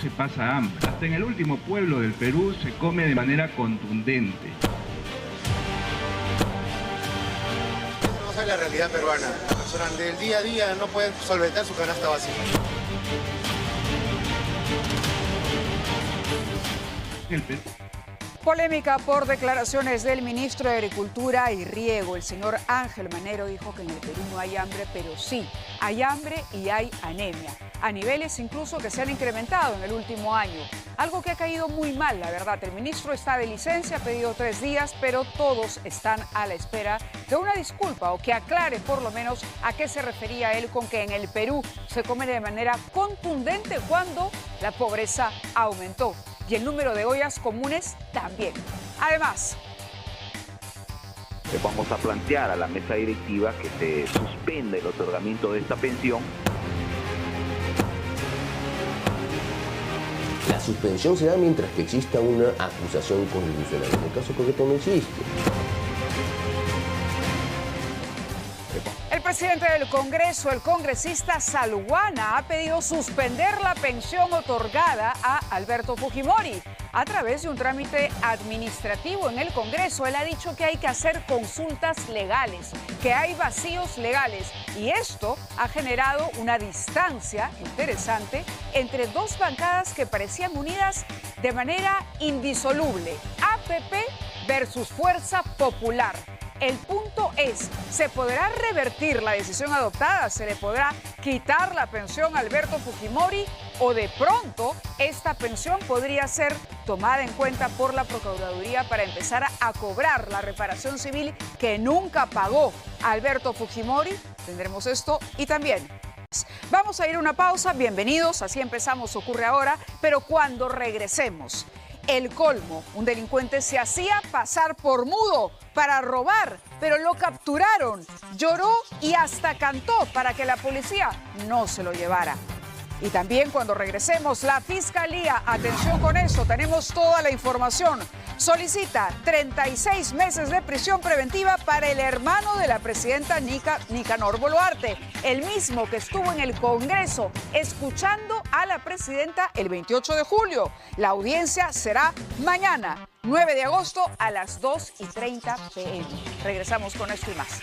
se pasa hambre. Hasta en el último pueblo del Perú se come de manera contundente. No sabe la realidad peruana. La persona del día a día no puede solventar su canasta básica. El Perú. Polémica por declaraciones del ministro de Agricultura y Riego. El señor Ángel Manero dijo que en el Perú no hay hambre, pero sí, hay hambre y hay anemia, a niveles incluso que se han incrementado en el último año. Algo que ha caído muy mal, la verdad. El ministro está de licencia, ha pedido 3 días, pero todos están a la espera de una disculpa o que aclare por lo menos a qué se refería él con que en el Perú se come de manera contundente cuando la pobreza aumentó. Y el número de ollas comunes también. Además, le vamos a plantear a la mesa directiva que se suspenda el otorgamiento de esta pensión. La suspensión se da mientras que exista una acusación constitucional. En el caso concreto no existe. el presidente del Congreso, el congresista Salguana, ha pedido suspender la pensión otorgada a Alberto Fujimori a través de un trámite administrativo en el Congreso. Él ha dicho que hay que hacer consultas legales, que hay vacíos legales, y esto ha generado una distancia interesante entre dos bancadas que parecían unidas de manera indisoluble: APP versus Fuerza Popular. El punto es, ¿se podrá revertir la decisión adoptada? ¿Se le podrá quitar la pensión a Alberto Fujimori? ¿O de pronto esta pensión podría ser tomada en cuenta por la Procuraduría para empezar a cobrar la reparación civil que nunca pagó Alberto Fujimori? Tendremos esto y también. Vamos a ir a una pausa. Bienvenidos, así empezamos Ocurre Ahora, pero cuando regresemos, el colmo: un delincuente se hacía pasar por mudo para robar, pero lo capturaron, lloró y hasta cantó para que la policía no se lo llevara. Y también cuando regresemos, la Fiscalía, atención con eso, tenemos toda la información, solicita 36 meses de prisión preventiva para el hermano de la presidenta Nicanor Boluarte, el mismo que estuvo en el Congreso escuchando a la presidenta el 28 de julio. La audiencia será mañana, 9 de agosto, a las 2:30 p.m. Regresamos con esto y más.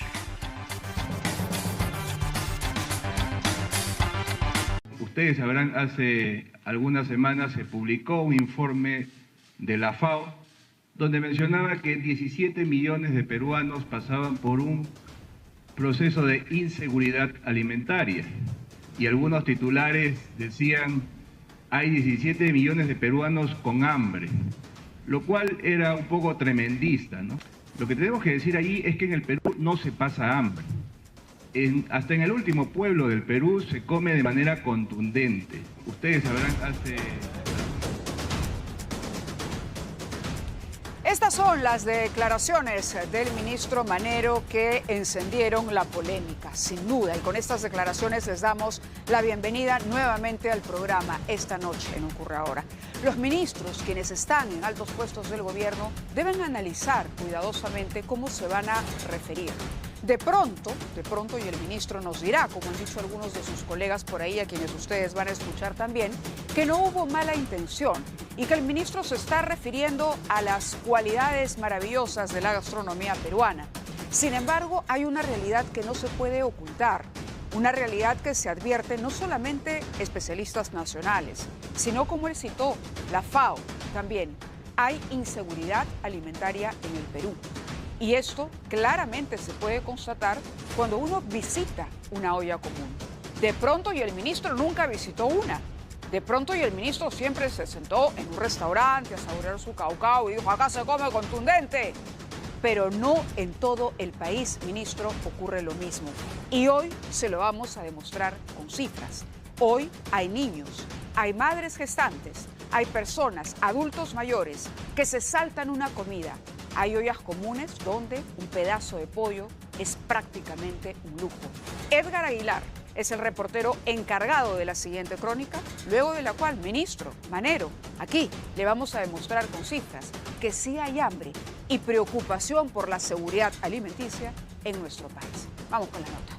Ustedes sabrán, hace algunas semanas se publicó un informe de la FAO donde mencionaba que 17 millones de peruanos pasaban por un proceso de inseguridad alimentaria. Y algunos titulares decían: hay 17 millones de peruanos con hambre, lo cual era un poco tremendista, ¿no? Lo que tenemos que decir allí es que en el Perú no se pasa hambre. Hasta en el último pueblo del Perú se come de manera contundente. Ustedes sabrán, Estas son las declaraciones del ministro Manero que encendieron la polémica, sin duda. Y con estas declaraciones les damos la bienvenida nuevamente al programa esta noche en Ocurre Ahora. Los ministros, quienes están en altos puestos del gobierno, deben analizar cuidadosamente cómo se van a referir. De pronto, y el ministro nos dirá, como han dicho algunos de sus colegas por ahí, a quienes ustedes van a escuchar también, que no hubo mala intención y que el ministro se está refiriendo a las cualidades maravillosas de la gastronomía peruana. Sin embargo, hay una realidad que no se puede ocultar, una realidad que se advierte no solamente especialistas nacionales, sino, como él citó, la FAO también. Hay inseguridad alimentaria en el Perú. Y esto claramente se puede constatar cuando uno visita una olla común. De pronto, y el ministro nunca visitó una. De pronto, y el ministro siempre se sentó en un restaurante a saborear su caucao y dijo: acá se come contundente. Pero no en todo el país, ministro, ocurre lo mismo. Y hoy se lo vamos a demostrar con cifras. Hoy hay niños, hay madres gestantes, hay personas, adultos mayores, que se saltan una comida. Hay ollas comunes donde un pedazo de pollo es prácticamente un lujo. Edgar Aguilar es el reportero encargado de la siguiente crónica, luego de la cual, ministro Manero, aquí le vamos a demostrar con cifras que sí hay hambre y preocupación por la seguridad alimenticia en nuestro país. Vamos con la nota.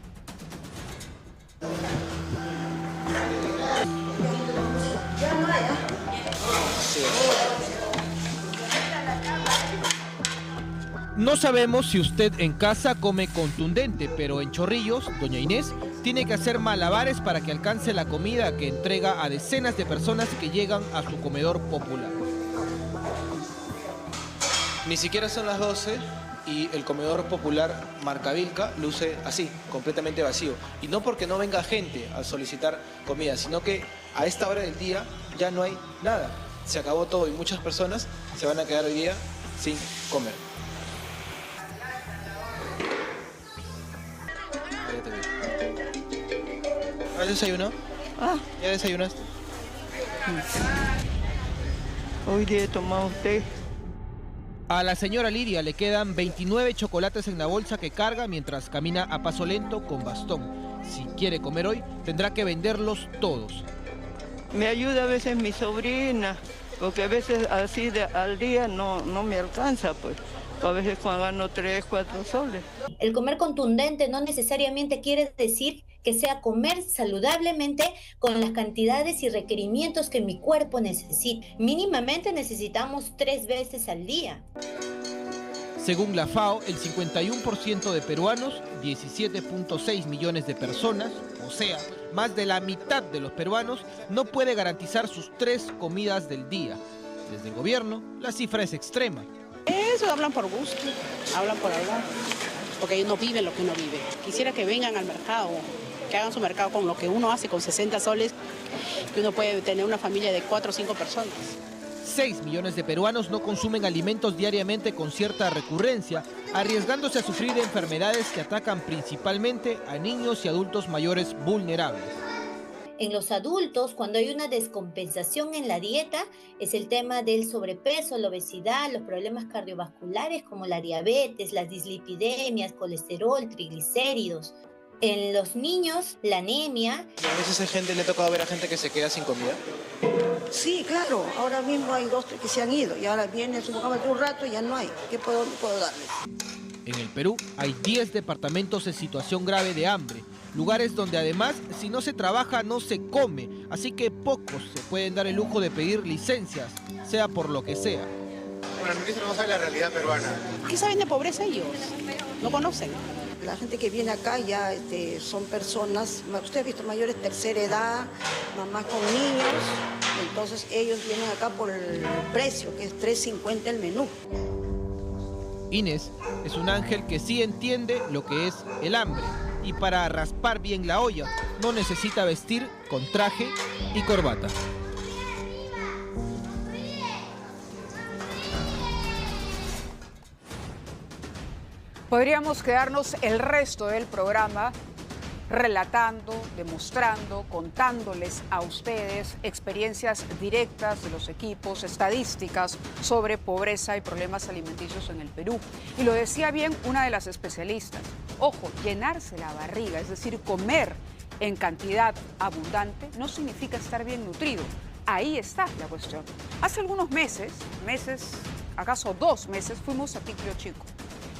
No sabemos si usted en casa come contundente, pero en Chorrillos, doña Inés tiene que hacer malabares para que alcance la comida que entrega a decenas de personas que llegan a su comedor popular. Ni siquiera son las 12 y el comedor popular Marcavilca luce así, completamente vacío. Y no porque no venga gente a solicitar comida, sino que a esta hora del día ya no hay nada. Se acabó todo y muchas personas se van a quedar hoy día sin comer. ¿Has desayunado? ¿Ya desayunaste? Hoy día he tomado té. A la señora Lidia le quedan 29 chocolates en la bolsa que carga mientras camina a paso lento con bastón. Si quiere comer hoy, tendrá que venderlos todos. Me ayuda a veces mi sobrina, porque a veces así al día no me alcanza, pues. A veces cuando gano 3, 4 soles. El comer contundente no necesariamente quiere decir que sea comer saludablemente con las cantidades y requerimientos que mi cuerpo necesita. Mínimamente necesitamos 3 veces al día. Según la FAO, el 51% de peruanos, 17.6 millones de personas, o sea, más de la mitad de los peruanos, no puede garantizar sus 3 comidas del día. Desde el gobierno, la cifra es extrema. Eso hablan por gusto, hablan por hablar, porque ellos no viven lo que uno vive. Quisiera que vengan al mercado, que hagan su mercado con lo que uno hace, con 60 soles, que uno puede tener una familia de 4 o 5 personas. 6 millones de peruanos no consumen alimentos diariamente con cierta recurrencia, arriesgándose a sufrir enfermedades que atacan principalmente a niños y adultos mayores vulnerables. En los adultos, cuando hay una descompensación en la dieta, es el tema del sobrepeso, la obesidad, los problemas cardiovasculares como la diabetes, las dislipidemias, colesterol, triglicéridos. En los niños, la anemia. ¿Y a veces hay gente, le ha tocado ver a gente que se queda sin comida? Sí, claro. Ahora mismo hay 2, 3 que se han ido y ahora viene, supongamos, un rato y ya no hay. ¿Qué puedo darles? En el Perú hay 10 departamentos en situación grave de hambre. Lugares donde además, si no se trabaja, no se come. Así que pocos se pueden dar el lujo de pedir licencias, sea por lo que sea. Bueno, el ministro no sabe la realidad peruana. ¿Qué saben de pobreza ellos? No conocen. La gente que viene acá ya son personas, usted ha visto mayores, tercera edad, mamás con niños. Entonces ellos vienen acá por el precio, que es $3.50 el menú. Inés es un ángel que sí entiende lo que es el hambre. Y para raspar bien la olla, no necesita vestir con traje y corbata. Podríamos quedarnos el resto del programa relatando, demostrando, contándoles a ustedes experiencias directas de los equipos, estadísticas sobre pobreza y problemas alimenticios en el Perú. Y lo decía bien una de las especialistas. Ojo, llenarse la barriga, es decir, comer en cantidad abundante, no significa estar bien nutrido. Ahí está la cuestión. Hace algunos meses, acaso 2 meses, fuimos a Ticlio Chico.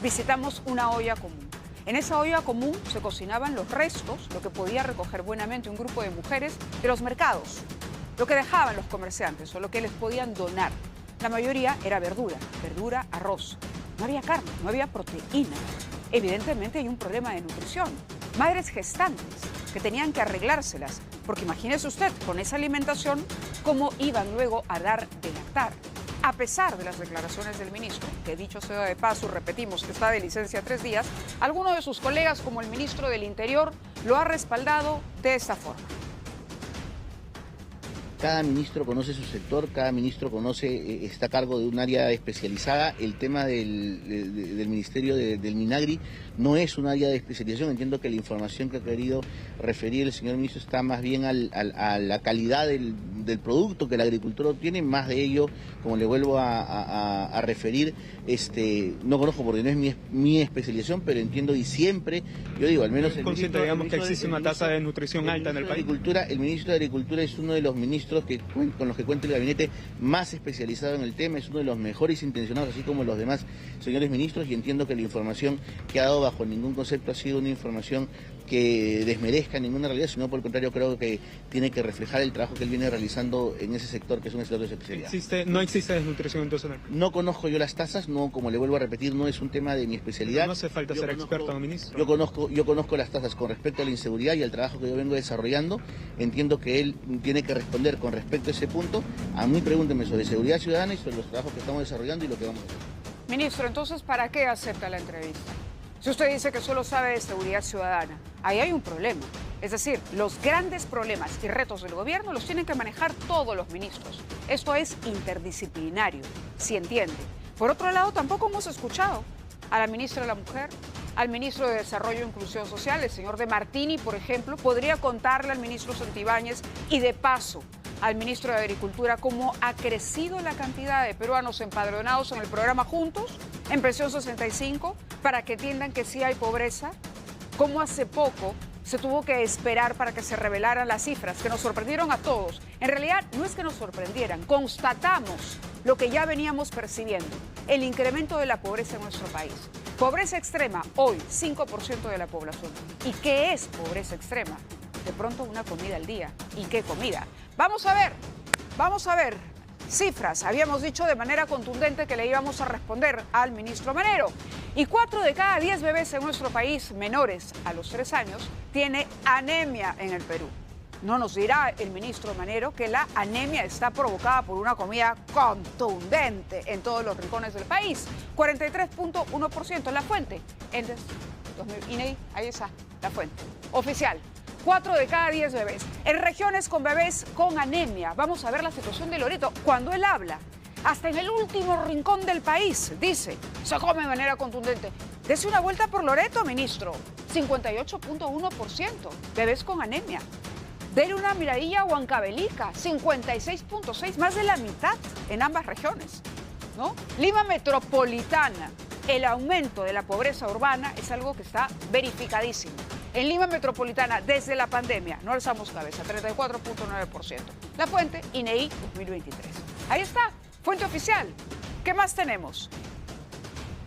Visitamos una olla común. En esa olla común se cocinaban los restos, lo que podía recoger buenamente un grupo de mujeres de los mercados, lo que dejaban los comerciantes o lo que les podían donar. La mayoría era verdura, arroz. No había carne, no había proteína. Evidentemente hay un problema de nutrición. Madres gestantes que tenían que arreglárselas, porque imagínese usted, con esa alimentación, cómo iban luego a dar de lactar. A pesar de las declaraciones del ministro, que dicho sea de paso, repetimos que está de licencia 3 días, alguno de sus colegas, como el ministro del Interior, lo ha respaldado de esta forma. Cada ministro conoce su sector, cada ministro está a cargo de un área especializada. El tema del ministerio del Minagri no es un área de especialización. Entiendo que la información que ha querido referir el señor ministro está más bien a la calidad del producto que el agricultor obtiene. Más de ello, como le vuelvo a referir, no conozco porque no es mi especialización, pero entiendo y siempre, yo digo, al menos consciente, digamos, que existe una tasa de nutrición alta en el país. El ministro de Agricultura es uno de los ministros con los que cuenta el gabinete más especializado en el tema, es uno de los mejores intencionados, así como los demás señores ministros, y entiendo que la información que ha dado bajo ningún concepto ha sido una información que desmerezca ninguna realidad, sino por el contrario creo que tiene que reflejar el trabajo que él viene realizando en ese sector, que es un sector de especialidad. ¿No existe desnutrición entonces? No conozco yo las tasas, no, como le vuelvo a repetir, no es un tema de mi especialidad. No hace falta ser experto, ministro. Yo conozco las tasas con respecto a la inseguridad y al trabajo que yo vengo desarrollando. Entiendo que él tiene que responder con respecto a ese punto. A mí pregúntenme sobre seguridad ciudadana y sobre los trabajos que estamos desarrollando y lo que vamos a hacer. Ministro, entonces, ¿para qué acepta la entrevista? Si usted dice que solo sabe de seguridad ciudadana, ahí hay un problema. Es decir, los grandes problemas y retos del gobierno los tienen que manejar todos los ministros. Esto es interdisciplinario, si entiende. Por otro lado, tampoco hemos escuchado a la ministra de la Mujer, al ministro de Desarrollo e Inclusión Social, el señor De Martini, por ejemplo. Podría contarle al ministro Santibáñez y, de paso, al ministro de Agricultura cómo ha crecido la cantidad de peruanos empadronados en el programa Juntos, en Pensión 65, para que entiendan que sí hay pobreza, cómo hace poco se tuvo que esperar para que se revelaran las cifras que nos sorprendieron a todos. En realidad no es que nos sorprendieran, constatamos lo que ya veníamos percibiendo, el incremento de la pobreza en nuestro país. Pobreza extrema, hoy 5% de la población. ¿Y qué es pobreza extrema? De pronto una comida al día. ¿Y qué comida? Vamos a ver cifras. Habíamos dicho de manera contundente que le íbamos a responder al ministro Manero. Y 4 de cada 10 bebés en nuestro país menores a los 3 años tiene anemia en el Perú. No nos dirá el ministro Manero que la anemia está provocada por una comida contundente en todos los rincones del país. 43.1%. La fuente, Endes 2000, INEI, ahí está, la fuente oficial. 4 de cada 10 bebés. En regiones con bebés con anemia, vamos a ver la situación de Loreto. Cuando él habla, hasta en el último rincón del país, dice, se come de manera contundente. Dese una vuelta por Loreto, ministro. 58.1% bebés con anemia. Dele una miradilla a Huancavelica, 56.6%, más de la mitad en ambas regiones, ¿no? Lima Metropolitana, el aumento de la pobreza urbana es algo que está verificadísimo. En Lima Metropolitana, desde la pandemia, no alzamos cabeza, 34.9%. La fuente, INEI 2023. Ahí está, fuente oficial. ¿Qué más tenemos?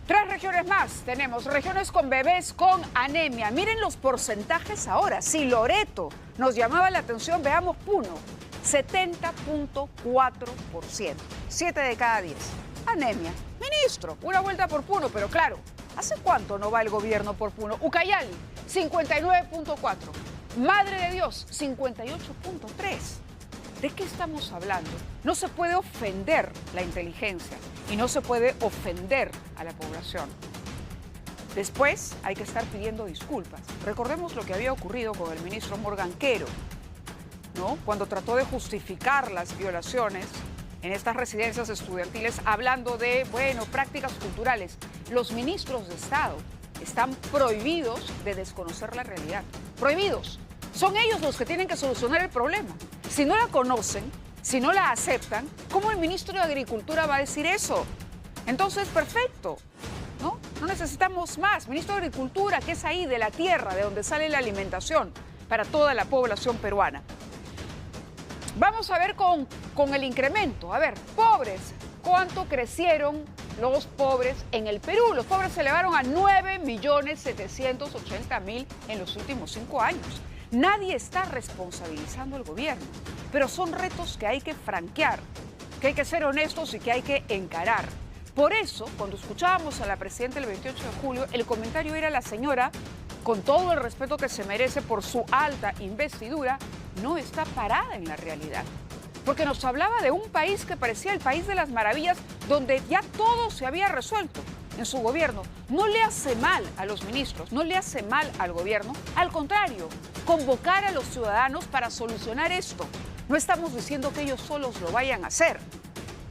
3 regiones más tenemos, regiones con bebés con anemia. Miren los porcentajes ahora. Si Loreto nos llamaba la atención, veamos Puno, 70.4%, 7 de cada 10. Anemia. Ministro, una vuelta por Puno, pero claro, ¿hace cuánto no va el gobierno por Puno? Ucayali, 59.4%. Madre de Dios, 58.3%. ¿De qué estamos hablando? No se puede ofender la inteligencia y no se puede ofender a la población. Después hay que estar pidiendo disculpas. Recordemos lo que había ocurrido con el ministro Morganquero, ¿no? Cuando trató de justificar las violaciones en estas residencias estudiantiles, hablando de, prácticas culturales. Los ministros de Estado están prohibidos de desconocer la realidad. Prohibidos. Son ellos los que tienen que solucionar el problema. Si no la conocen, si no la aceptan, ¿cómo el ministro de Agricultura va a decir eso? Entonces, perfecto, ¿no? No necesitamos más. Ministro de Agricultura, que es ahí, de la tierra, de donde sale la alimentación para toda la población peruana. Vamos a ver con el incremento. A ver, pobres. ¿Cuánto crecieron los pobres en el Perú? Los pobres se elevaron a 9.780.000 en los últimos 5 años. Nadie está responsabilizando al gobierno, pero son retos que hay que franquear, que hay que ser honestos y que hay que encarar. Por eso, cuando escuchábamos a la presidenta el 28 de julio, el comentario era: la señora, con todo el respeto que se merece por su alta investidura, no está parada en la realidad. Porque nos hablaba de un país que parecía el país de las maravillas, donde ya todo se había resuelto en su gobierno. No le hace mal a los ministros, no le hace mal al gobierno. Al contrario, convocar a los ciudadanos para solucionar esto. No estamos diciendo que ellos solos lo vayan a hacer,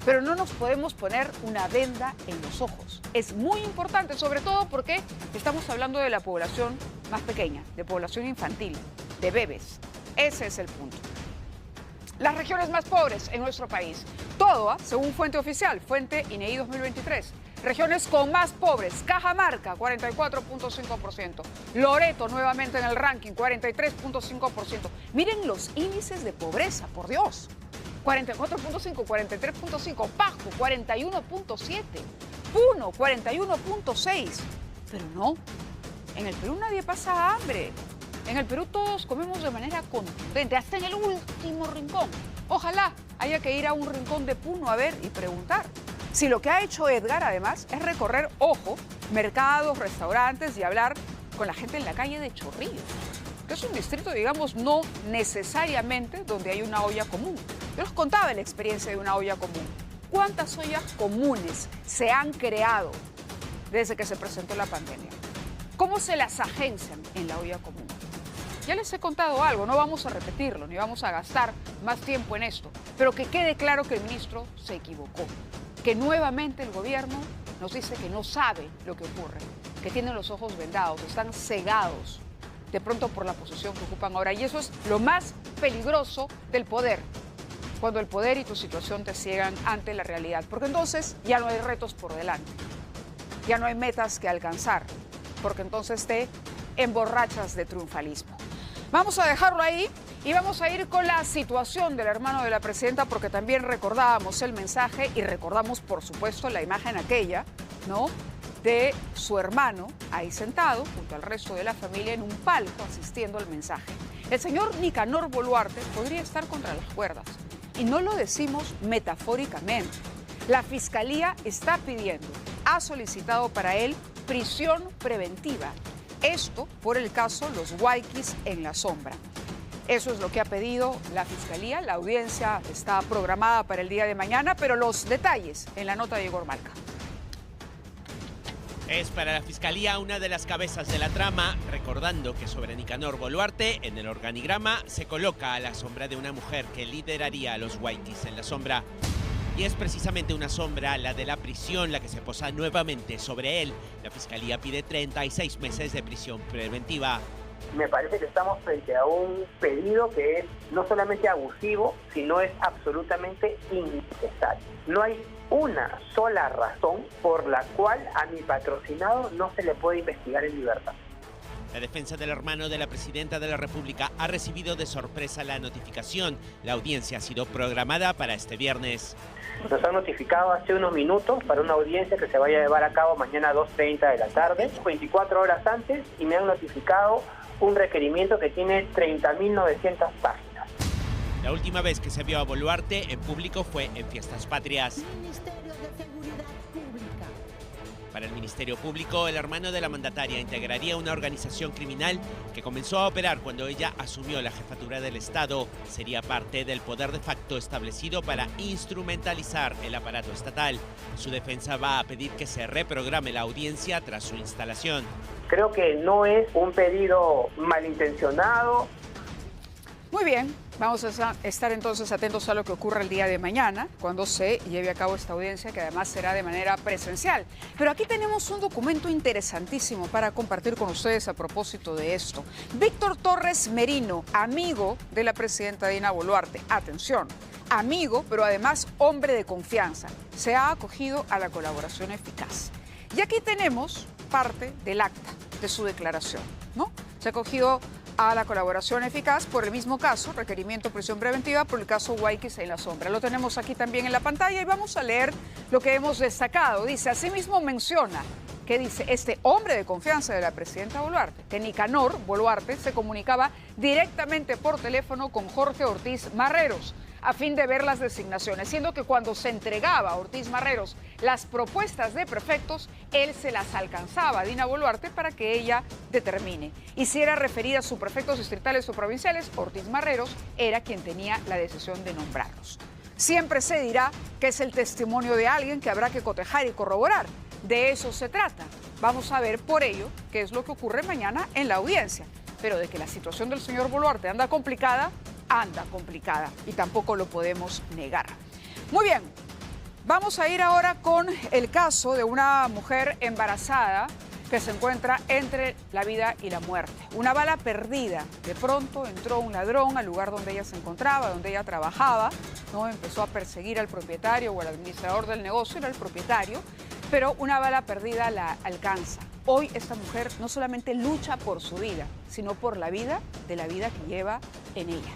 pero no nos podemos poner una venda en los ojos. Es muy importante, sobre todo porque estamos hablando de la población más pequeña, de población infantil, de bebés. Ese es el punto. Las regiones más pobres en nuestro país. Todo, según fuente oficial, fuente INEI 2023. Regiones con más pobres: Cajamarca, 44.5%. Loreto, nuevamente en el ranking, 43.5%. Miren los índices de pobreza, por Dios. 44.5, 43.5. Pasco, 41.7. Puno, 41.6. Pero no, en el Perú nadie pasa hambre. En el Perú todos comemos de manera contundente, hasta en el último rincón. Ojalá haya que ir a un rincón de Puno a ver y preguntar. Si lo que ha hecho Edgar, además, es recorrer, ojo, mercados, restaurantes y hablar con la gente en la calle de Chorrillos, que es un distrito, digamos, no necesariamente donde hay una olla común. Yo les contaba la experiencia de una olla común. ¿Cuántas ollas comunes se han creado desde que se presentó la pandemia? ¿Cómo se las agencian en la olla común? Ya les he contado algo, no vamos a repetirlo, ni vamos a gastar más tiempo en esto, pero que quede claro que el ministro se equivocó, que nuevamente el gobierno nos dice que no sabe lo que ocurre, que tienen los ojos vendados, están cegados de pronto por la posición que ocupan ahora. Y eso es lo más peligroso del poder, cuando el poder y tu situación te ciegan ante la realidad, porque entonces ya no hay retos por delante, ya no hay metas que alcanzar, porque entonces te emborrachas de triunfalismo. Vamos a dejarlo ahí y vamos a ir con la situación del hermano de la presidenta, porque también recordábamos el mensaje y recordamos, por supuesto, la imagen aquella, ¿no?, de su hermano ahí sentado junto al resto de la familia en un palco asistiendo al mensaje. El señor Nicanor Boluarte podría estar contra las cuerdas y no lo decimos metafóricamente. La Fiscalía está pidiendo, ha solicitado para él prisión preventiva. Esto por el caso Los Guayquis en la Sombra. Eso es lo que ha pedido la Fiscalía. La audiencia está programada para el día de mañana, pero los detalles en la nota de Igor Malca. Es para la Fiscalía una de las cabezas de la trama, recordando que sobre Nicanor Boluarte, en el organigrama, se coloca a la sombra de una mujer que lideraría a los Guayquis en la Sombra. Y es precisamente una sombra, la de la prisión, la que se posa nuevamente sobre él. La Fiscalía pide 36 meses de prisión preventiva. Me parece que estamos frente a un pedido que es no solamente abusivo, sino es absolutamente innecesario. No hay una sola razón por la cual a mi patrocinado no se le puede investigar en libertad. La defensa del hermano de la presidenta de la República ha recibido de sorpresa la notificación. La audiencia ha sido programada para este viernes. Nos han notificado hace unos minutos para una audiencia que se vaya a llevar a cabo mañana a 2:30 de la tarde, 24 horas antes, y me han notificado un requerimiento que tiene 30.900 páginas. La última vez que se vio a Boluarte en público fue en Fiestas Patrias. Ministerio de Seguridad Pública. Para el Ministerio Público, el hermano de la mandataria integraría una organización criminal que comenzó a operar cuando ella asumió la jefatura del Estado. Sería parte del poder de facto establecido para instrumentalizar el aparato estatal. Su defensa va a pedir que se reprograme la audiencia tras su instalación. Creo que no es un pedido malintencionado. Muy bien, vamos a estar entonces atentos a lo que ocurra el día de mañana, cuando se lleve a cabo esta audiencia, que además será de manera presencial. Pero aquí tenemos un documento interesantísimo para compartir con ustedes a propósito de esto. Víctor Torres Merino, amigo de la presidenta Dina Boluarte, atención, amigo, pero además hombre de confianza, se ha acogido a la colaboración eficaz. Y aquí tenemos parte del acta de su declaración, ¿no? Se ha acogido a la colaboración eficaz por el mismo caso, requerimiento de prisión preventiva por el caso Guayquis en la Sombra. Lo tenemos aquí también en la pantalla y vamos a leer lo que hemos destacado. Dice, asimismo menciona que dice este hombre de confianza de la presidenta Boluarte, que Nicanor Boluarte se comunicaba directamente por teléfono con Jorge Ortiz Marreros a fin de ver las designaciones, siendo que cuando se entregaba a Ortiz Marreros las propuestas de prefectos, él se las alcanzaba a Dina Boluarte para que ella determine. Y si era referida a subprefectos distritales o provinciales, Ortiz Marreros era quien tenía la decisión de nombrarlos. Siempre se dirá que es el testimonio de alguien que habrá que cotejar y corroborar. De eso se trata. Vamos a ver por ello qué es lo que ocurre mañana en la audiencia. Pero de que la situación del señor Boluarte anda complicada y tampoco lo podemos negar. Muy bien, vamos a ir ahora con el caso de una mujer embarazada que se encuentra entre la vida y la muerte. Una bala perdida. De pronto entró un ladrón al lugar donde ella se encontraba, donde ella trabajaba, ¿no? Empezó a perseguir al propietario o al administrador del negocio, era el propietario, pero una bala perdida la alcanza. Hoy esta mujer no solamente lucha por su vida, sino por la vida de la vida que lleva en ella.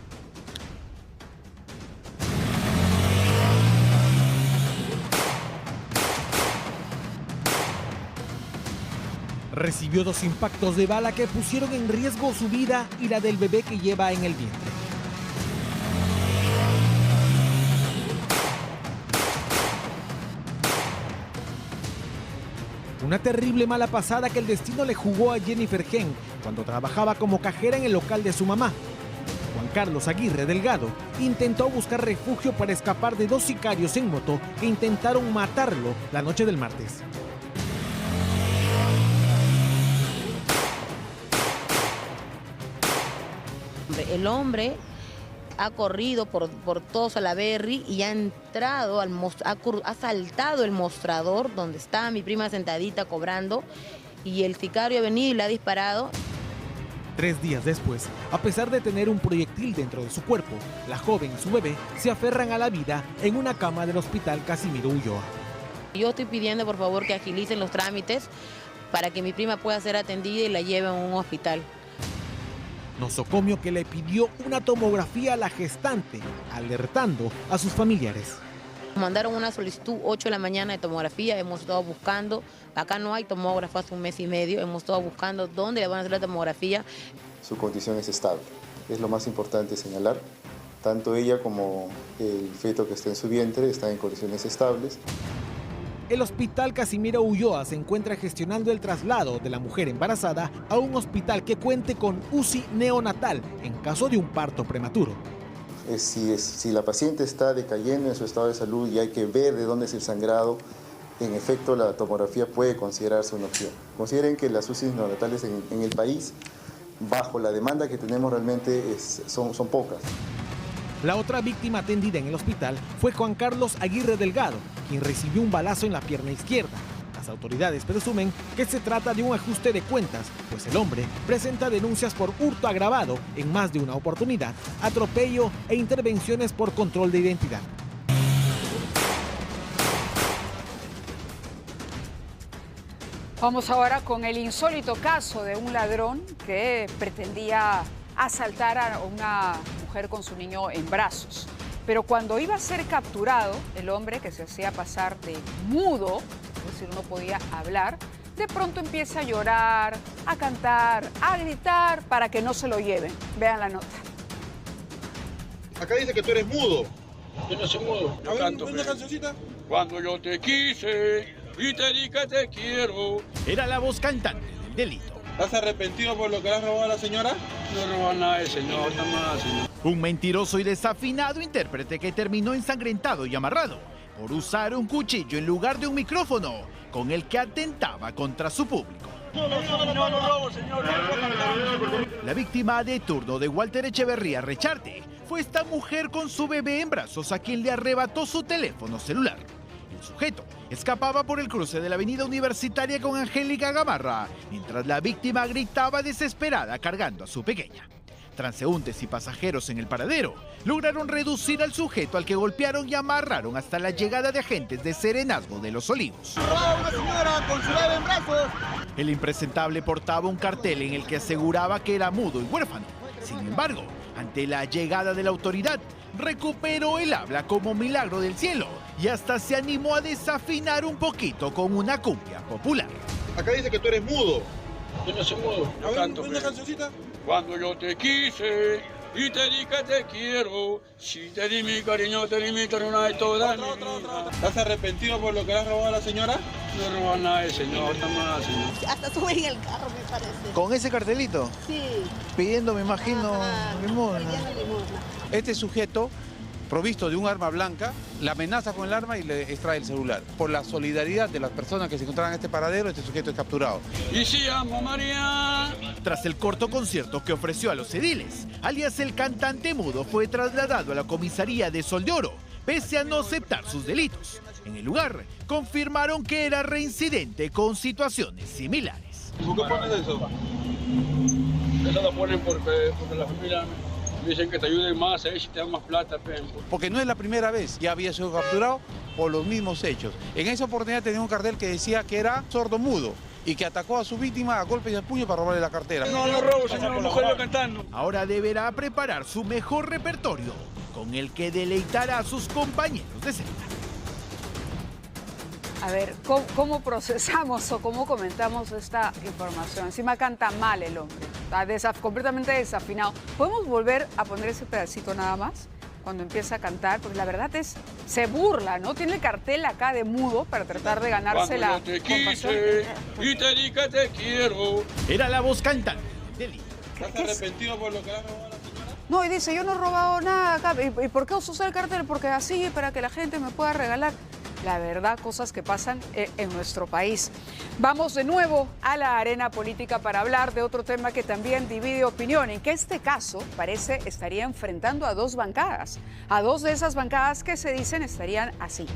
Recibió 2 impactos de bala que pusieron en riesgo su vida y la del bebé que lleva en el vientre. Una terrible mala pasada que el destino le jugó a Jennifer Gen cuando trabajaba como cajera en el local de su mamá. Juan Carlos Aguirre Delgado intentó buscar refugio para escapar de 2 sicarios en moto que intentaron matarlo la noche del martes. El hombre ha corrido por todo Salaberry y ha entrado, ha saltado el mostrador donde estaba mi prima sentadita cobrando, y el sicario ha venido y le ha disparado. 3 días después, a pesar de tener un proyectil dentro de su cuerpo, la joven y su bebé se aferran a la vida en una cama del hospital Casimiro Ulloa. Yo estoy pidiendo por favor que agilicen los trámites para que mi prima pueda ser atendida y la lleven a un hospital. Nosocomio que le pidió una tomografía a la gestante, alertando a sus familiares. Mandaron una solicitud 8 de la mañana de tomografía, hemos estado buscando, acá no hay tomógrafo hace 1 mes y medio, hemos estado buscando dónde le van a hacer la tomografía. Su condición es estable, es lo más importante señalar, tanto ella como el feto que está en su vientre están en condiciones estables. El hospital Casimiro Ulloa se encuentra gestionando el traslado de la mujer embarazada a un hospital que cuente con UCI neonatal en caso de un parto prematuro. Si la paciente está decayendo en su estado de salud y hay que ver de dónde es el sangrado, en efecto la tomografía puede considerarse una opción. Consideren que las UCI neonatales en el país, bajo la demanda que tenemos realmente, son pocas. La otra víctima atendida en el hospital fue Juan Carlos Aguirre Delgado, quien recibió un balazo en la pierna izquierda. Las autoridades presumen que se trata de un ajuste de cuentas, pues el hombre presenta denuncias por hurto agravado en más de una oportunidad, atropello e intervenciones por control de identidad. Vamos ahora con el insólito caso de un ladrón que pretendía asaltar a una mujer con su niño en brazos. Pero cuando iba a ser capturado, el hombre, que se hacía pasar de mudo, es decir, no podía hablar, de pronto empieza a llorar, a cantar, a gritar para que no se lo lleven. Vean la nota. Acá dice que tú eres mudo. Yo no soy mudo, yo canto. ¿Una cancioncita? Cuando yo te quise y te di que te quiero. Era la voz cantante del delito. ¿Estás arrepentido por lo que le has robado a la señora? No robó nada, señor, nada más, señor. Un mentiroso y desafinado intérprete que terminó ensangrentado y amarrado por usar un cuchillo en lugar de un micrófono con el que atentaba contra su público. No robo, señor. La víctima de turno de Walter Echeverría Recharte fue esta mujer con su bebé en brazos a quien le arrebató su teléfono celular. El sujeto escapaba por el cruce de la avenida Universitaria con Angélica Gamarra, mientras la víctima gritaba desesperada cargando a su pequeña. Transeúntes y pasajeros en el paradero lograron reducir al sujeto al que golpearon y amarraron hasta la llegada de agentes de Serenazgo de Los Olivos. ¡Una señora con su bebé en brazos! El impresentable portaba un cartel en el que aseguraba que era mudo y huérfano. Sin embargo, ante la llegada de la autoridad, recuperó el habla como milagro del cielo y hasta se animó a desafinar un poquito con una cumbia popular. Acá dice que tú eres mudo. Yo no soy mudo, yo canto. ¿Una cancioncita? Cuando yo te quise y te di que te quiero, si te di mi cariño, te di mi ternura y toda mi vida. ¿Estás arrepentido por lo que le has robado a la señora? No robó nada, señor, nada más, señor. Hasta sube en el carro, me parece. ¿Con ese cartelito? Sí. Pidiendo, me imagino, limosna. Pidiendo limosna. Este sujeto, provisto de un arma blanca, la amenaza con el arma y le extrae el celular. Por la solidaridad de las personas que se encontraban en este paradero, este sujeto es capturado. Y si amo María. Tras el corto concierto que ofreció a los ediles, alias el cantante mudo fue trasladado a la comisaría de Sol de Oro, pese a no aceptar sus delitos. En el lugar, confirmaron que era reincidente con situaciones similares. ¿Por qué pones eso? Eso lo ponen porque la familia dicen que te ayuden más, si te dan más plata. Porque no es la primera vez, ya había sido capturado por los mismos hechos. En esa oportunidad tenía un cartel que decía que era sordo-mudo y que atacó a su víctima a golpes de puño para robarle la cartera. No robo, señor, no juego cantando. Ahora deberá preparar su mejor repertorio, con el que deleitará a sus compañeros de celda. A ver, ¿cómo procesamos o cómo comentamos esta información? Encima canta mal el hombre, está completamente desafinado. ¿Podemos volver a poner ese pedacito nada más? Cuando empieza a cantar, porque la verdad se burla, ¿no? Tiene el cartel acá de mudo para tratar de ganarse la compasión. Y te di que te quiero. Era la voz cantante de Lili. ¿Estás arrepentido por lo que le has robado a la señora? No, y dice, yo no he robado nada acá. ¿Y por qué uso el cartel? Porque así, para que la gente me pueda regalar. La verdad, cosas que pasan en nuestro país. Vamos de nuevo a la arena política para hablar de otro tema que también divide opinión. En que este caso parece estaría enfrentando a dos bancadas. A dos de esas bancadas que se dicen estarían así,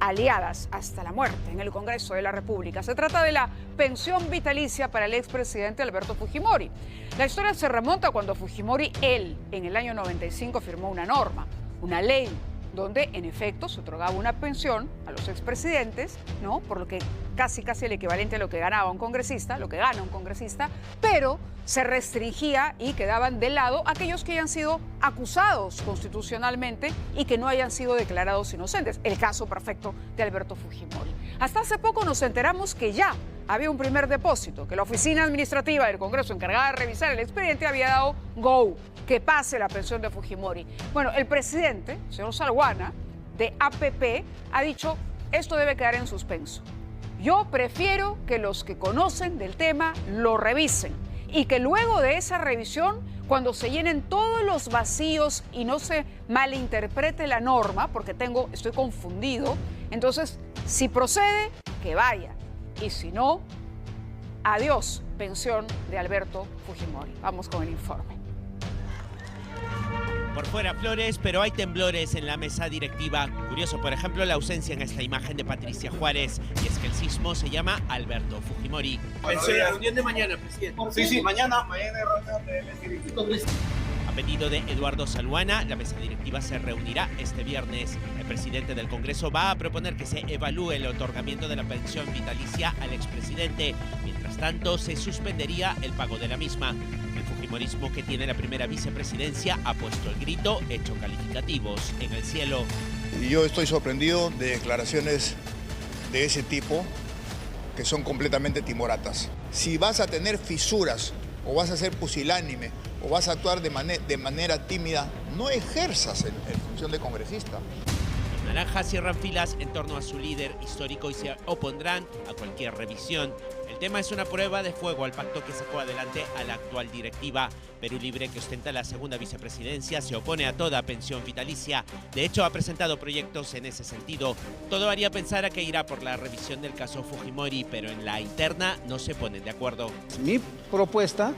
aliadas hasta la muerte en el Congreso de la República. Se trata de la pensión vitalicia para el expresidente Alberto Fujimori. La historia se remonta cuando Fujimori, él, en el año 95 firmó una norma, una ley, donde en efecto se otorgaba una pensión a los expresidentes, ¿no? Por lo que casi el equivalente a lo que ganaba un congresista, lo que gana un congresista, pero se restringía y quedaban de lado aquellos que hayan sido acusados constitucionalmente y que no hayan sido declarados inocentes. El caso perfecto de Alberto Fujimori. Hasta hace poco nos enteramos que ya había un primer depósito, que la oficina administrativa del Congreso encargada de revisar el expediente había dado go, que pase la pensión de Fujimori. Bueno, el presidente, señor Salguana, de APP, ha dicho, esto debe quedar en suspenso. Yo prefiero que los que conocen del tema lo revisen y que luego de esa revisión, cuando se llenen todos los vacíos y no se malinterprete la norma, porque estoy confundido, entonces, si procede, que vaya. Y si no, adiós, pensión de Alberto Fujimori. Vamos con el informe. Por fuera flores, pero hay temblores en la mesa directiva. Curioso, por ejemplo, la ausencia en esta imagen de Patricia Juárez. Y es que el sismo se llama Alberto Fujimori. La reunión de mañana, presidente. Sí, mañana hay reunión de Congreso. A pedido de Eduardo Salguana, la mesa directiva se reunirá este viernes. El presidente del Congreso va a proponer que se evalúe el otorgamiento de la pensión vitalicia al expresidente. Mientras tanto, se suspendería el pago de la misma. El fujimorismo, que tiene la primera vicepresidencia, ha puesto el grito, hecho calificativos en el cielo. Y yo estoy sorprendido de declaraciones de ese tipo que son completamente timoratas. Si vas a tener fisuras o vas a ser pusilánime o vas a actuar de manera tímida, no ejerzas en función de congresista. Los naranjas cierran filas en torno a su líder histórico y se opondrán a cualquier revisión. El tema es una prueba de fuego al pacto que sacó adelante a la actual directiva. Perú Libre, que ostenta la segunda vicepresidencia, se opone a toda pensión vitalicia. De hecho, ha presentado proyectos en ese sentido. Todo haría pensar a que irá por la revisión del caso Fujimori, pero en la interna no se ponen de acuerdo. Mi propuesta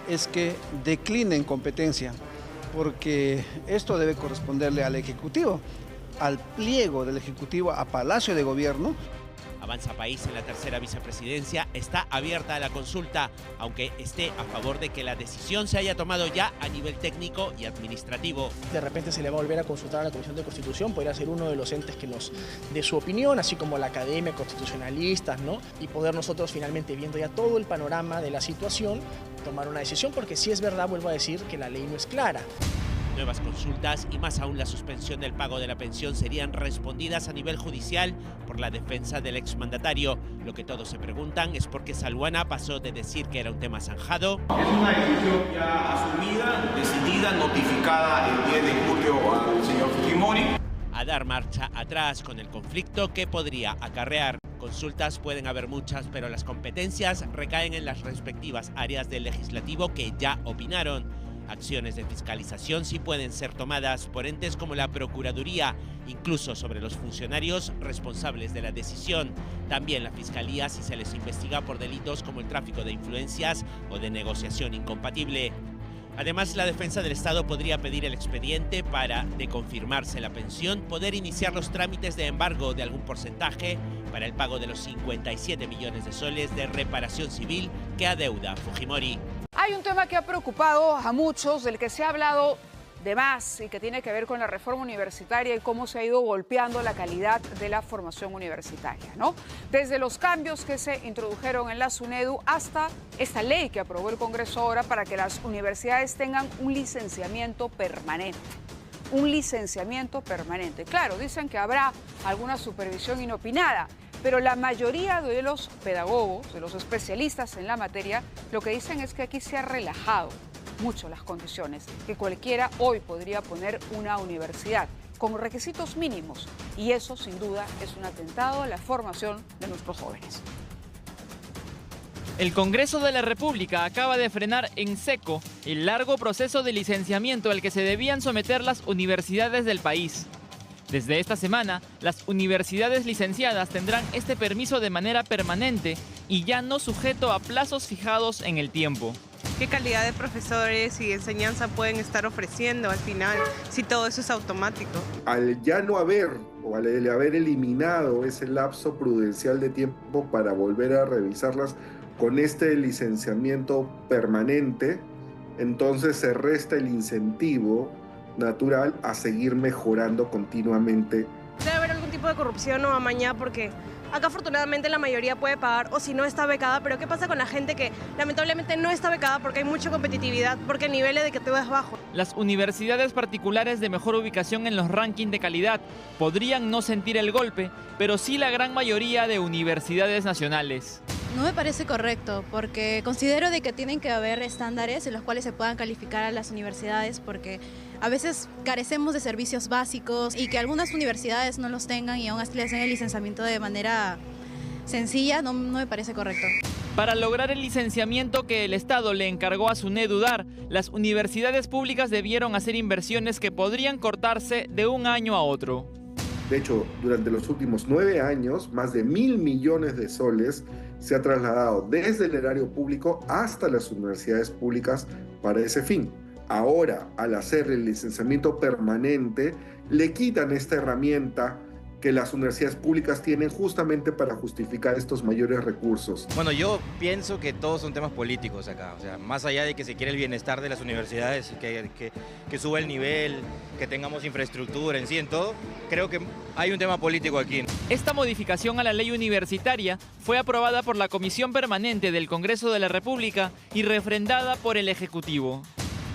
es que declinen competencia, porque esto debe corresponderle al Ejecutivo, al pliego del Ejecutivo, a Palacio de Gobierno. Avanza País en la tercera vicepresidencia está abierta a la consulta, aunque esté a favor de que la decisión se haya tomado ya a nivel técnico y administrativo. De repente se le va a volver a consultar a la Comisión de Constitución, podría ser uno de los entes que nos dé su opinión, así como la Academia, constitucionalistas, ¿no? Y poder nosotros finalmente, viendo ya todo el panorama de la situación, tomar una decisión, porque si es verdad, vuelvo a decir, que la ley no es clara. Nuevas consultas y más aún la suspensión del pago de la pensión serían respondidas a nivel judicial por la defensa del exmandatario. Lo que todos se preguntan es por qué Salguana pasó de decir que era un tema zanjado. Es una decisión ya asumida, decidida, notificada el 10 de julio al señor Fujimori. A dar marcha atrás con el conflicto que podría acarrear. Consultas pueden haber muchas, pero las competencias recaen en las respectivas áreas del legislativo que ya opinaron. Acciones de fiscalización sí pueden ser tomadas por entes como la Procuraduría, incluso sobre los funcionarios responsables de la decisión. También la Fiscalía si se les investiga por delitos como el tráfico de influencias o de negociación incompatible. Además, la defensa del Estado podría pedir el expediente para, de confirmarse la pensión, poder iniciar los trámites de embargo de algún porcentaje para el pago de los 57 millones de soles de reparación civil que adeuda Fujimori. Hay un tema que ha preocupado a muchos, del que se ha hablado de más y que tiene que ver con la reforma universitaria y cómo se ha ido golpeando la calidad de la formación universitaria, ¿no? Desde los cambios que se introdujeron en la SUNEDU hasta esta ley que aprobó el Congreso ahora para que las universidades tengan un licenciamiento permanente. Un licenciamiento permanente. Claro, dicen que habrá alguna supervisión inopinada, Pero la mayoría de los pedagogos, de los especialistas en la materia, lo que dicen es que aquí se ha relajado mucho las condiciones, que cualquiera hoy podría poner una universidad con requisitos mínimos, y eso sin duda es un atentado a la formación de nuestros jóvenes. El Congreso de la República acaba de frenar en seco el largo proceso de licenciamiento al que se debían someter las universidades del país. Desde esta semana, las universidades licenciadas tendrán este permiso de manera permanente y ya no sujeto a plazos fijados en el tiempo. ¿Qué calidad de profesores y enseñanza pueden estar ofreciendo al final si todo eso es automático? Al ya no haber o al haber eliminado ese lapso prudencial de tiempo para volver a revisarlas con este licenciamiento permanente, entonces se resta el incentivo natural a seguir mejorando continuamente. Debe haber algún tipo de corrupción o amañá porque acá afortunadamente la mayoría puede pagar o si no está becada, pero ¿qué pasa con la gente que lamentablemente no está becada porque hay mucha competitividad, porque el nivel de que tú es bajo? Las universidades particulares de mejor ubicación en los rankings de calidad podrían no sentir el golpe, pero sí la gran mayoría de universidades nacionales. No me parece correcto porque considero de que tienen que haber estándares en los cuales se puedan calificar a las universidades porque a veces carecemos de servicios básicos y que algunas universidades no los tengan y aún así les den el licenciamiento de manera sencilla no me parece correcto. Para lograr el licenciamiento que el Estado le encargó a SUNEDU dar, las universidades públicas debieron hacer inversiones que podrían cortarse de un año a otro. De hecho, durante los últimos 9 años, más de 1.000 millones de soles se ha trasladado desde el erario público hasta las universidades públicas para ese fin. Ahora, al hacer el licenciamiento permanente, le quitan esta herramienta que las universidades públicas tienen justamente para justificar estos mayores recursos. Bueno, yo pienso que todos son temas políticos acá, o sea, más allá de que se quiere el bienestar de las universidades, que suba el nivel, que tengamos infraestructura en sí, en todo, creo que hay un tema político aquí. Esta modificación a la ley universitaria fue aprobada por la Comisión Permanente del Congreso de la República y refrendada por el Ejecutivo.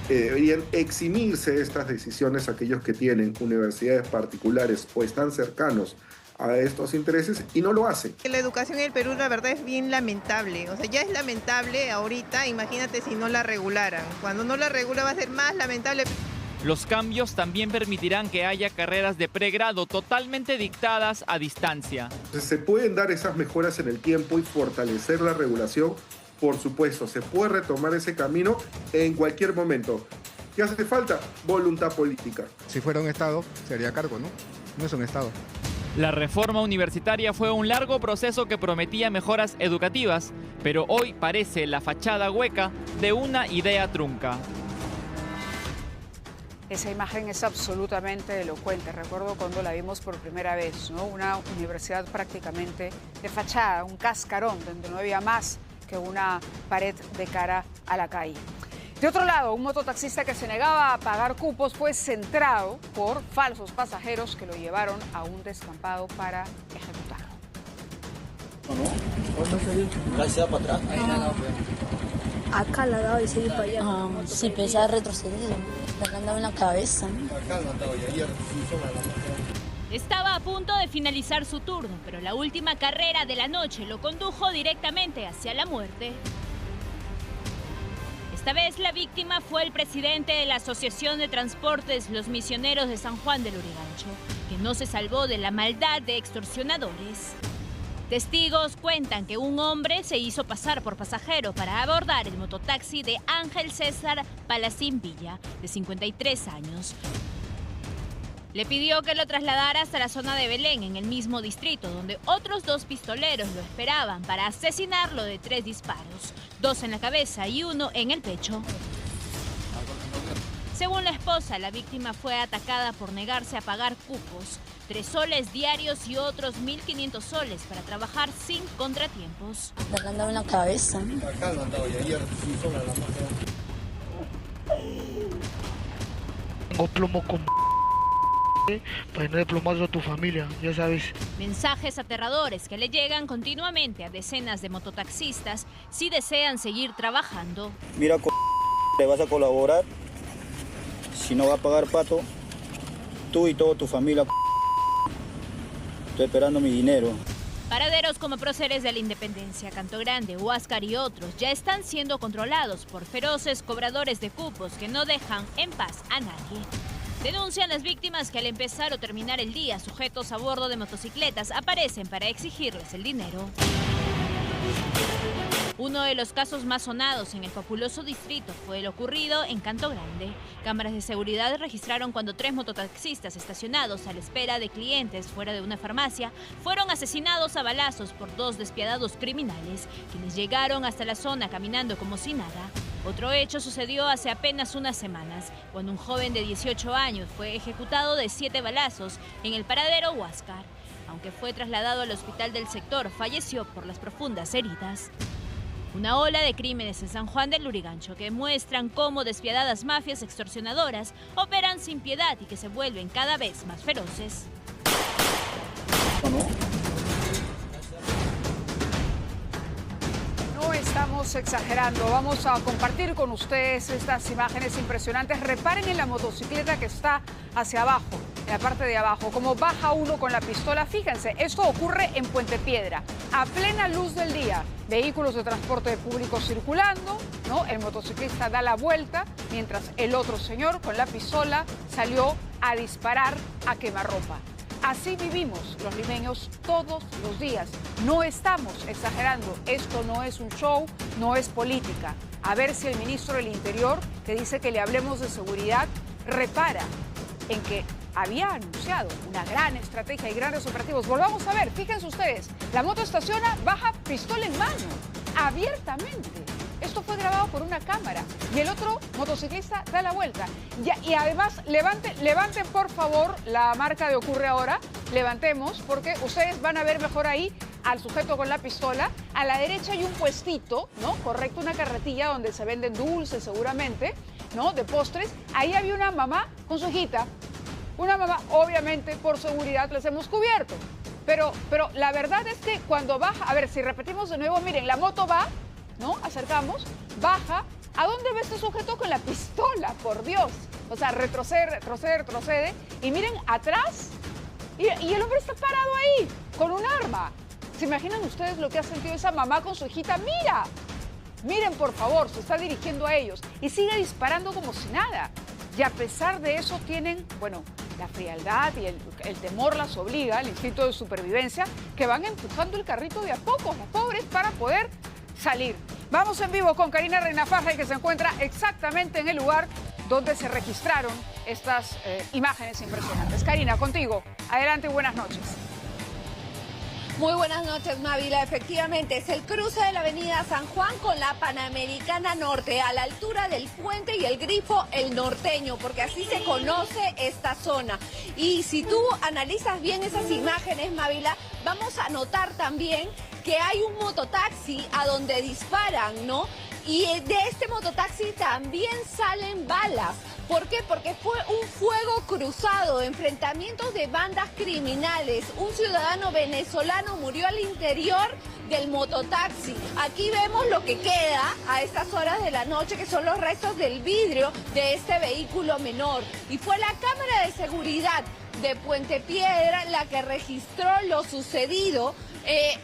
Deberían eximirse estas decisiones aquellos que tienen universidades particulares o están cercanos a estos intereses y no lo hacen. La educación en el Perú, la verdad, es bien lamentable. O sea, ya es lamentable ahorita, imagínate si no la regularan. Cuando no la regula va a ser más lamentable. Los cambios también permitirán que haya carreras de pregrado totalmente dictadas a distancia. Se pueden dar esas mejoras en el tiempo y fortalecer la regulación. Por supuesto, se puede retomar ese camino en cualquier momento. ¿Qué hace falta? Voluntad política. Si fuera un Estado, se haría cargo, ¿no? No es un Estado. La reforma universitaria fue un largo proceso que prometía mejoras educativas, pero hoy parece la fachada hueca de una idea trunca. Esa imagen es absolutamente elocuente. Recuerdo cuando la vimos por primera vez, ¿no? Una universidad prácticamente de fachada, un cascarón donde no había más que una pared de cara a la calle. De otro lado, un mototaxista que se negaba a pagar cupos fue centrado por falsos pasajeros que lo llevaron a un descampado para ejecutarlo. Gracias para atrás. Acá la daba y seguí para allá. Sí, pensaba retroceder. Me andaba en la cabeza. Estaba a punto de finalizar su turno, pero la última carrera de la noche lo condujo directamente hacia la muerte. Esta vez la víctima fue el presidente de la Asociación de Transportes Los Misioneros de San Juan del Lurigancho, que no se salvó de la maldad de extorsionadores. Testigos cuentan que un hombre se hizo pasar por pasajero para abordar el mototaxi de Ángel César Palacín Villa, de 53 años. Le pidió que lo trasladara hasta la zona de Belén, en el mismo distrito, donde otros 2 pistoleros lo esperaban para asesinarlo de 3 disparos, 2 en la cabeza y 1 en el pecho. Según la esposa, la víctima fue atacada por negarse a pagar cupos, 3 soles diarios y otros 1.500 soles para trabajar sin contratiempos. Me andaba en la cabeza. Tengo plomo con para no desplomarlo a tu familia, ya sabes. Mensajes aterradores que le llegan continuamente a decenas de mototaxistas si desean seguir trabajando. Mira, le vas a colaborar. Si no va a pagar, pato, tú y toda tu familia. Estoy esperando mi dinero. Paraderos como Próceres de la Independencia, Canto Grande, Huáscar y otros ya están siendo controlados por feroces cobradores de cupos que no dejan en paz a nadie. Denuncian las víctimas que al empezar o terminar el día, sujetos a bordo de motocicletas aparecen para exigirles el dinero. Uno de los casos más sonados en el populoso distrito fue el ocurrido en Canto Grande. Cámaras de seguridad registraron cuando 3 mototaxistas estacionados a la espera de clientes fuera de una farmacia fueron asesinados a balazos por 2 despiadados criminales, quienes llegaron hasta la zona caminando como si nada. Otro hecho sucedió hace apenas unas semanas, cuando un joven de 18 años fue ejecutado de 7 balazos en el paradero Huáscar. Aunque fue trasladado al hospital del sector, falleció por las profundas heridas. Una ola de crímenes en San Juan del Lurigancho que muestran cómo despiadadas mafias extorsionadoras operan sin piedad y que se vuelven cada vez más feroces. No estamos exagerando, vamos a compartir con ustedes estas imágenes impresionantes. Reparen en la motocicleta que está hacia abajo, en la parte de abajo, como baja uno con la pistola. Fíjense, esto ocurre en Puente Piedra, a plena luz del día. Vehículos de transporte público circulando, ¿no? El motociclista da la vuelta, mientras el otro señor con la pistola salió a disparar a quemarropa. Así vivimos los limeños todos los días. No estamos exagerando. Esto no es un show, no es política. A ver si el ministro del Interior, que dice que le hablemos de seguridad, repara en que había anunciado una gran estrategia y grandes operativos. Volvamos a ver, fíjense ustedes, la moto estaciona, baja pistola en mano, abiertamente. Esto fue grabado por una cámara y el otro motociclista da la vuelta. Y además, levanten por favor la marca de Ocurre Ahora, levantemos, porque ustedes van a ver mejor ahí al sujeto con la pistola. A la derecha hay un puestito, ¿no? Correcto, una carretilla donde se venden dulces seguramente, ¿no? De postres. Ahí había una mamá con su hijita. Una mamá, obviamente, por seguridad les hemos cubierto. Pero la verdad es que cuando baja, a ver, si repetimos de nuevo, miren, la moto va, ¿no? Acercamos, baja. ¿A dónde va este sujeto con la pistola? Por Dios. O sea, retrocede. Y miren, atrás, y el hombre está parado ahí, con un arma. ¿Se imaginan ustedes lo que ha sentido esa mamá con su hijita? ¡Mira! Miren, por favor, se está dirigiendo a ellos. Y sigue disparando como si nada. Y a pesar de eso tienen, bueno, la frialdad y el temor las obliga, el instinto de supervivencia, que van empujando el carrito de a poco, los pobres, para poder salir. Vamos en vivo con Karina Reina Fajardo, que se encuentra exactamente en el lugar donde se registraron estas imágenes impresionantes. Karina, contigo. Adelante y buenas noches. Muy buenas noches, Mávila. Efectivamente, es el cruce de la avenida San Juan con la Panamericana Norte, a la altura del puente y el grifo El Norteño, porque así se conoce esta zona. Y si tú analizas bien esas imágenes, Mávila, vamos a notar también que hay un mototaxi a donde disparan, ¿no? Y de este mototaxi también salen balas. ¿Por qué? Porque fue un fuego cruzado, enfrentamientos de bandas criminales. Un ciudadano venezolano murió al interior del mototaxi. Aquí vemos lo que queda a estas horas de la noche, que son los restos del vidrio de este vehículo menor. Y fue la cámara de seguridad de Puente Piedra la que registró lo sucedido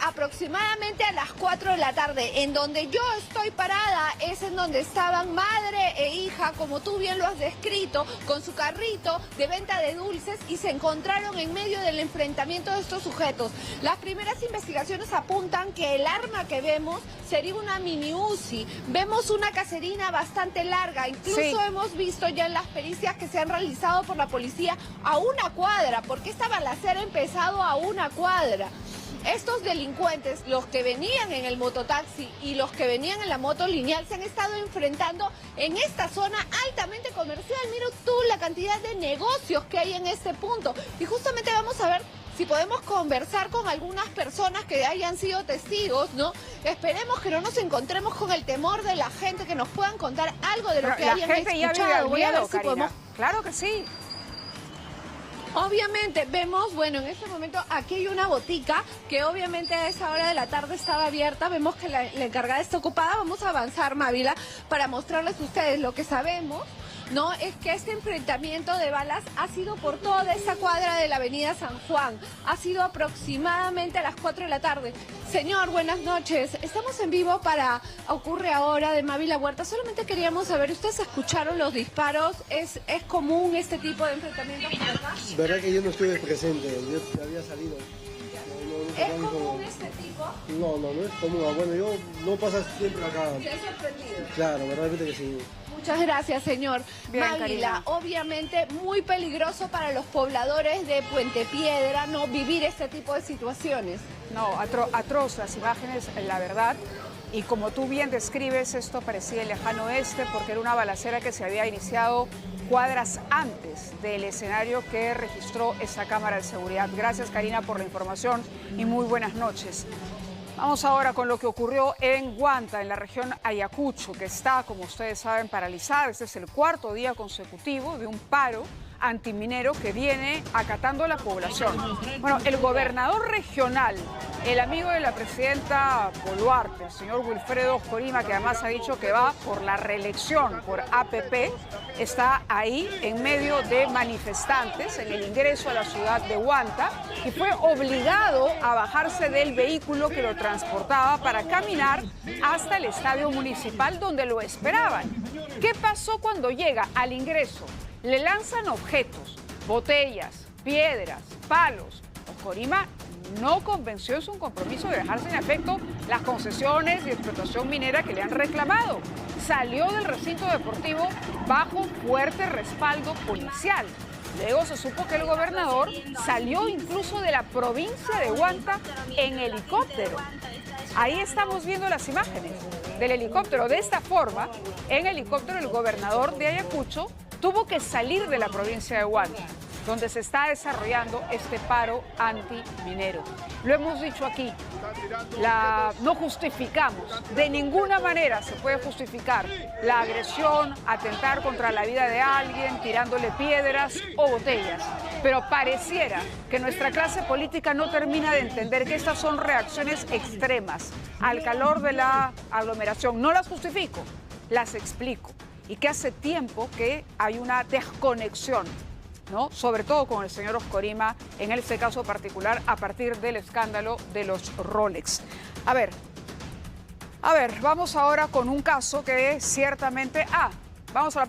aproximadamente a las 4 de la tarde. En donde yo estoy parada es en donde estaban madre e hija, como tú bien lo has descrito, con su carrito de venta de dulces, y se encontraron en medio del enfrentamiento de estos sujetos. Las primeras investigaciones apuntan que el arma que vemos sería una mini Uzi. Vemos una caserina bastante larga, incluso hemos visto ya en las pericias que se han realizado por la policía a una cuadra, porque esta balacera ha empezado a una cuadra. Estos delincuentes, los que venían en el mototaxi y los que venían en la moto lineal, se han estado enfrentando en esta zona altamente comercial. Mira tú la cantidad de negocios que hay en este punto. Y justamente vamos a ver si podemos conversar con algunas personas que hayan sido testigos, ¿no? Esperemos que no nos encontremos con el temor de la gente, que nos puedan contar algo de lo que hayan escuchado. Voy a ver si podemos... Claro que sí. Obviamente vemos, bueno, en este momento aquí hay una botica que obviamente a esa hora de la tarde estaba abierta. Vemos que la encargada está ocupada. Vamos a avanzar, Mávila, para mostrarles a ustedes lo que sabemos. no, es que este enfrentamiento de balas ha sido por toda esa cuadra de la avenida San Juan. Ha sido aproximadamente a las 4 de la tarde. Señor, buenas noches. Estamos en vivo para Ocurre Ahora de Mavi La Huerta. Solamente queríamos saber, ¿ustedes escucharon los disparos? ¿Es común este tipo de enfrentamientos por acá? Verdad que yo no estuve presente, yo había salido. ¿Es común este tipo? No es común. Bueno, yo no pasa siempre acá. ¿Se ha sorprendido? Claro, verdaderamente que sí. Muchas gracias, señor. Bien, Mávila, Karina. obviamente muy peligroso para los pobladores de Puente Piedra no vivir este tipo de situaciones. No, atroz las imágenes, la verdad. Y como tú bien describes, esto parecía el lejano oeste porque era una balacera que se había iniciado cuadras antes del escenario que registró esa cámara de seguridad. Gracias, Karina, por la información y muy buenas noches. Vamos ahora con lo que ocurrió en Huanta, en la región Ayacucho, que está, como ustedes saben, paralizada. Este es el cuarto día consecutivo de un paro antiminero que viene acatando a la población. Bueno, el gobernador regional, el amigo de la presidenta Boluarte, el señor Wilfredo Corima, que además ha dicho que va por la reelección por APP, está ahí en medio de manifestantes en el ingreso a la ciudad de Huanta y fue obligado a bajarse del vehículo que lo transportaba para caminar hasta el estadio municipal donde lo esperaban. ¿Qué pasó cuando llega al ingreso? Le lanzan objetos, botellas, piedras, palos. Corima no convenció en su compromiso de dejar sin efecto las concesiones de explotación minera que le han reclamado. Salió del recinto deportivo bajo fuerte respaldo policial. Luego se supo que el gobernador salió incluso de la provincia de Huanta en helicóptero. Ahí estamos viendo las imágenes del helicóptero. De esta forma, en helicóptero el gobernador de Ayacucho tuvo que salir de la provincia de Huanta, donde se está desarrollando este paro antiminero. Lo hemos dicho aquí, no justificamos, de ninguna manera se puede justificar la agresión, atentar contra la vida de alguien, tirándole piedras o botellas. Pero pareciera que nuestra clase política no termina de entender que estas son reacciones extremas al calor de la aglomeración. No las justifico, las explico. Y que hace tiempo que hay una desconexión, ¿no? Sobre todo con el señor Oscorima, en este caso particular, a partir del escándalo de los Rolex. A ver, vamos ahora con un caso que ciertamente... vamos a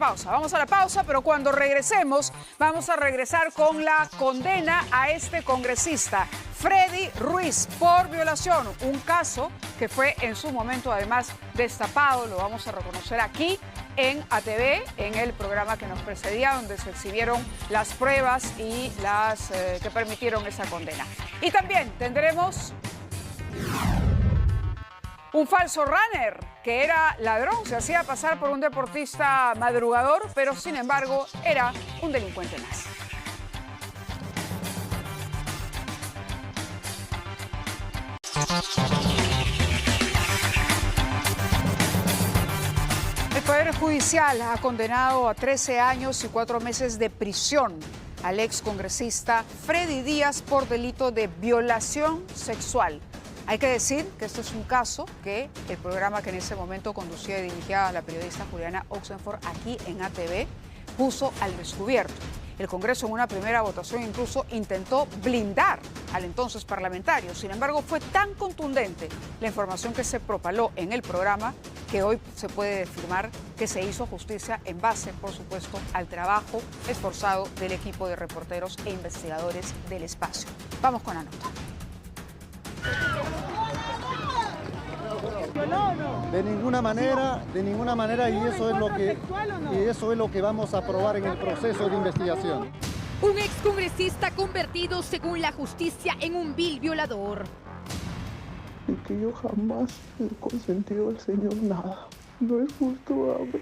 la pausa, pero cuando regresemos, vamos a regresar con la condena a este congresista, Freddy Ruiz, por violación. Un caso que fue en su momento además destapado, lo vamos a reconocer aquí en ATV, en el programa que nos precedía, donde se exhibieron las pruebas y las que permitieron esa condena. Y también tendremos un falso runner que era ladrón, se hacía pasar por un deportista madrugador, pero sin embargo era un delincuente más. El Poder Judicial ha condenado a 13 años y 4 meses de prisión al excongresista Freddy Díaz por delito de violación sexual. Hay que decir que este es un caso que el programa que en ese momento conducía y dirigía a la periodista Juliana Oxenford aquí en ATV puso al descubierto. El Congreso en una primera votación incluso intentó blindar al entonces parlamentario. Sin embargo, fue tan contundente la información que se propaló en el programa que hoy se puede afirmar que se hizo justicia en base, por supuesto, al trabajo esforzado del equipo de reporteros e investigadores del espacio. Vamos con la nota. De ninguna manera, y eso es lo que vamos a aprobar en el proceso de investigación. Un excongresista convertido, según la justicia, en un vil violador. Y que yo jamás he consentido al Señor nada. No es justo, hombre.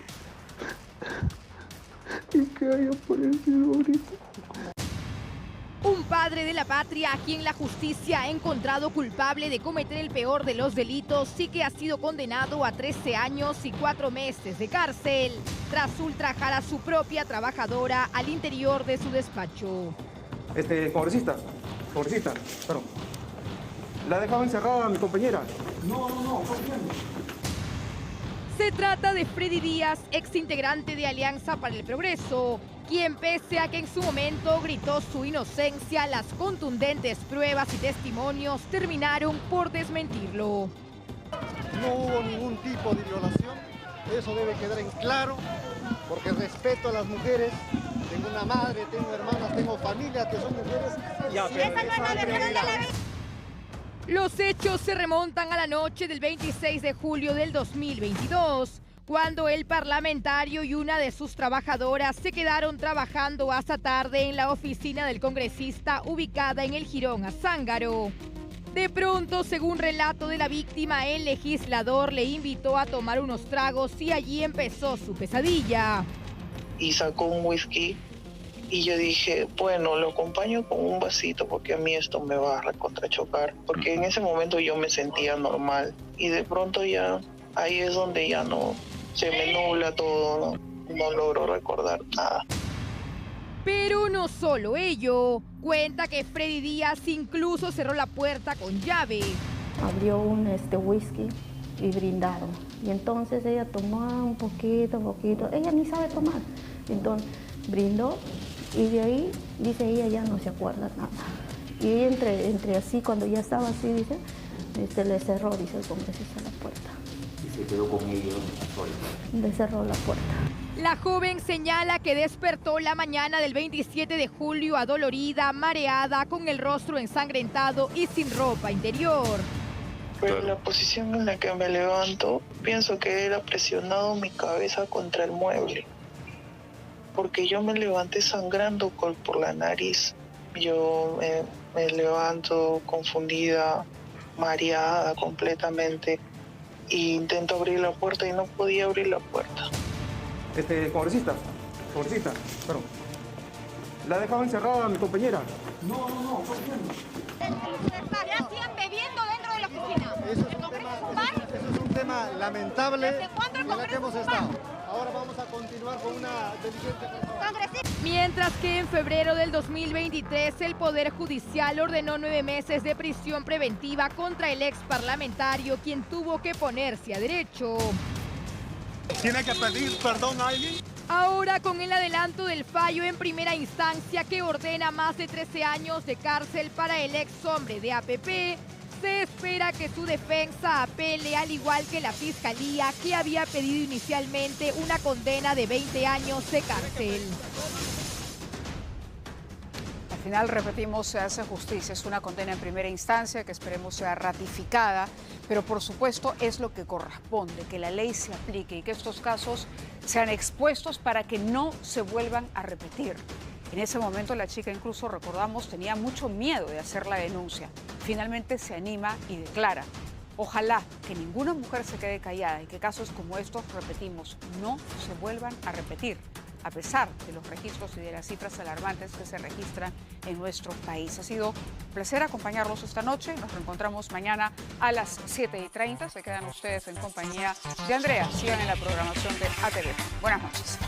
Y que haya aparecido ahorita. Un padre de la patria a quien la justicia ha encontrado culpable de cometer el peor de los delitos y que ha sido condenado a 13 años y 4 meses de cárcel tras ultrajar a su propia trabajadora al interior de su despacho. Congresista, perdón. La dejaba encerrada mi compañera. No, Se trata de Freddy Díaz, exintegrante de Alianza para el Progreso, quien pese a que en su momento gritó su inocencia, las contundentes pruebas y testimonios terminaron por desmentirlo. No hubo ningún tipo de violación, eso debe quedar en claro, porque respeto a las mujeres. Tengo una madre, tengo hermanas, tengo familias que son mujeres. Los hechos se remontan a la noche del 26 de julio del 2022, cuando el parlamentario y una de sus trabajadoras se quedaron trabajando hasta tarde en la oficina del congresista ubicada en el Jirón Azángaro. De pronto, según relato de la víctima, el legislador le invitó a tomar unos tragos y allí empezó su pesadilla. Y sacó un whisky y yo dije, bueno, lo acompaño con un vasito porque a mí esto me va a recontrachocar, porque en ese momento yo me sentía normal y de pronto ya ahí es donde ya no, se me nubla todo, no logro recordar nada. Pero no solo ello, cuenta que Freddy Díaz incluso cerró la puerta con llave. Abrió un whisky y brindaron. Y entonces ella tomó un poquito, ella ni sabe tomar. Entonces brindó y de ahí, dice ella, ya no se acuerda nada. Y entre así, cuando ya estaba así, dice, le cerró, dice el congresista, la puerta. ¿Y se quedó con ella sola? Le cerró la puerta. La joven señala que despertó la mañana del 27 de julio adolorida, mareada, con el rostro ensangrentado y sin ropa interior. Pero la posición en la que me levanto, pienso que él ha presionado mi cabeza contra el mueble. Porque yo me levanté sangrando por la nariz. Yo me levanto confundida, mareada completamente. E intento abrir la puerta y no podía abrir la puerta. Congresista, perdón. La ha dejado encerrada mi compañera. No. ¿Qué hacían bebiendo dentro de la oficina? Eso es un tema lamentable en el que hemos estado. Ahora vamos a continuar con una diligente. Mientras que en febrero del 2023 el Poder Judicial ordenó 9 meses de prisión preventiva contra el ex parlamentario, quien tuvo que ponerse a derecho. ¿Tiene que pedir perdón a alguien? Ahora, con el adelanto del fallo en primera instancia que ordena más de 13 años de cárcel para el ex hombre de APP, se espera que su defensa apele, al igual que la Fiscalía, que había pedido inicialmente una condena de 20 años de cárcel. Al final, repetimos, se hace justicia. Es una condena en primera instancia que esperemos sea ratificada, pero por supuesto es lo que corresponde, que la ley se aplique y que estos casos sean expuestos para que no se vuelvan a repetir. En ese momento la chica, incluso recordamos, tenía mucho miedo de hacer la denuncia. Finalmente se anima y declara. Ojalá que ninguna mujer se quede callada y que casos como estos, repetimos, no se vuelvan a repetir, a pesar de los registros y de las cifras alarmantes que se registran en nuestro país. Ha sido un placer acompañarlos esta noche. Nos reencontramos mañana a las 7:30. Se quedan ustedes en compañía de Andrea. Sigan en la programación de ATV. Buenas noches.